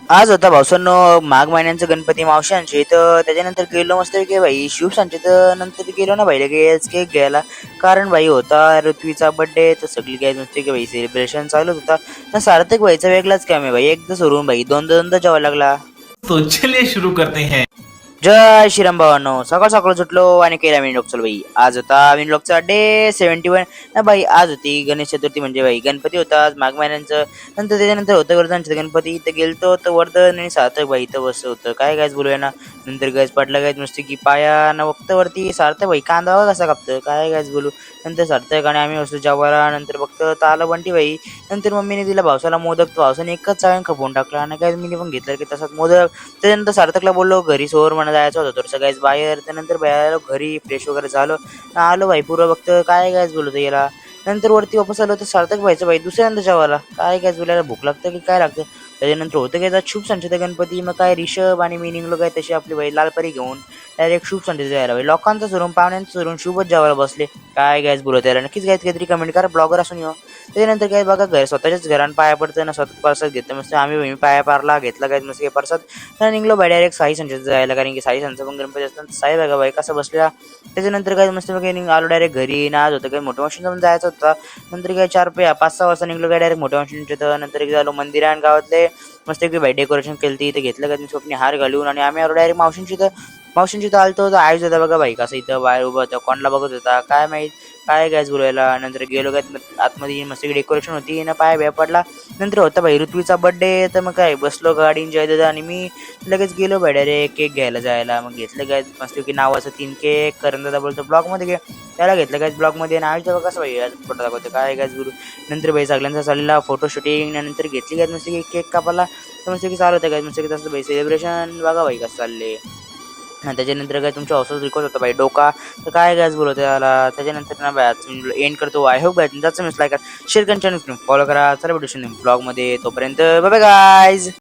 आज होता भाऊसांनो माघ महिन्यांचा गणपती मावशांचे, तर त्याच्यानंतर गेलो मस्त की भाई शिवशांचे, तर नंतर गेलो ना भाई लगेच केक घ्यायला. कारण भाई होता ऋत्वीचा बर्थडे, तर सगळी काय नुसते की भाई सेलिब्रेशन चालूच होता. तर सार्थक भाईचा वेगळाच काम आहे भाई, एकदा सोडून भाई दोनदा दोनदा जेवायला लागला. तो चलिए शुरू करते हैं। जय श्रीराम भावांनो, सकाळ सकाळ सुटलो आणि केला विनलोक. चल भाई आज होता विनलोकचा डे 71 ना भाई. आज होती गणेश चतुर्थी, म्हणजे भाई गणपती होता आज माघ महिन्यांचं. नंतर त्याच्यानंतर होतं वर्धनचं गणपती, इथं गेलतो तर वर्धन आणि सार्थक भाई इथं बसलं होतं. काय गायच बोलूया ना. नंतर गायच पाटलं गायच नुसती की पाया ना वक्त वरती सार्थक भाई कांदा बघा कसा कापतं, काय गायच बोलू. नंतर सार्थक आणि आम्ही बसलो जेवायला. नंतर बघतो आलं बंटी भाई. नंतर मम्मीने दिला भावसाला मोदक, तो भावसाने एकच चाळण खपवून टाकला आणि काय मी पण घेतलं की तसाच मोदक. त्याच्यानंतर सार्थकला बोललो घरी सोर म्हणा जायचं होतं तर सगळ्याच बाहेर. त्यानंतर बाहेर आलो घरी, फ्रेश वगैरे झालो, आलो भाई पूर्व बघत काय गायच बोलतो याला. नंतर वरती वापस आलो तर सार्थक व्हायचं भाई दुसऱ्यांदा जेवायला. काय गायच बोलायला भूक लागतं की काय लागतं. त्याच्यानंतर होतं काय शुभ संचित गणपती, मग काय रिषभ आणि मी निघलो काय तशी आपली बाई लालपरी घेऊन डायरेक्ट शुभ संचित जायला भाई. लोकांचं सोडून पाहुण्यांचं सोडून शुभच जेवायला बसले. काय गायच बोलत यायला, नक्कीच गायच काहीतरी कमेंट करा, ब्लॉगर असून येऊ. त्याच्यानंतर काय बघा घर स्वतःच्याच घरान पाया पडतं ना, स्वतः प्रसाद घेतं मस्त. आम्ही बहिणी पाया पारला घेतला काय मस्त प्रसाद. तर निघलो बाई डायरेक्ट साई संचेत जायला, कारण की साई संचा पण गणपती असतात. साई बघा बाई कसा बसलेला. त्याच्यानंतर काय मस्त काही आलो डायरेक्ट घरी ना. आज होतं काय मोठ्या मशीनचा पण जायचं होता. नंतर काय 4-5-6 वाजता निघलो काय डायरेक्ट मोठ्या मशीनच्या. तर नंतर एक झालो मंदिरान गावातले मस्त की भाई डेकोरेशन केलं ती, इथं घेतलं का स्वप्नी हार घालून. आणि आम्ही आलो डायरेक्ट मावशींची तर आलतो तर आयुष होता बघा भाई कसं इथं बाहेर उभं होतं, कोणाला बघत होता काय माहित. काय गॅस बोलायला. नंतर गेलो काय आतमध्ये मस्त डेकोरेशन होती ना, पाय भ्या पडला. नंतर होता भाई ऋत्वीचा बर्थडे, तर मग काय बसलो गाडी एन्जॉय दादा आणि मी लगेच गेलो भाई डायरेक्ट केक घ्यायला जायला. मग घेतलं काय मस्त की नावाचं 3 केक. करण दादा बोलतो ब्लॉगमध्ये घे, त्याला घेतलं काय ब्लॉगमध्ये. आणि आयुष कसं भाई फोटो दाखवतो काय गॅस बोलू. नंतर भाई सगळ्यांचा चाललेला फोटो शूटिंग. नंतर घेतली काय मस्त की केक कापायला. तर मस्त की चालू होतं काय मस्त की तसं भाई सेलिब्रेशन बघा भाई कसं चालले. हां, त्याच्यानंतर काय तुमच्या हॉस्टेल रिक्वेस्ट होता भाई डोका, तर काय गॅस बोलवतो त्याला. त्याच्यानंतर ना बॅच एंड करतो. आय होप बॅच त्याचं मिस लाईक शेअर करा, फॉलो करा. चला भेटू ब्लॉगमध्ये, तोपर्यंत बाय बाय गायज.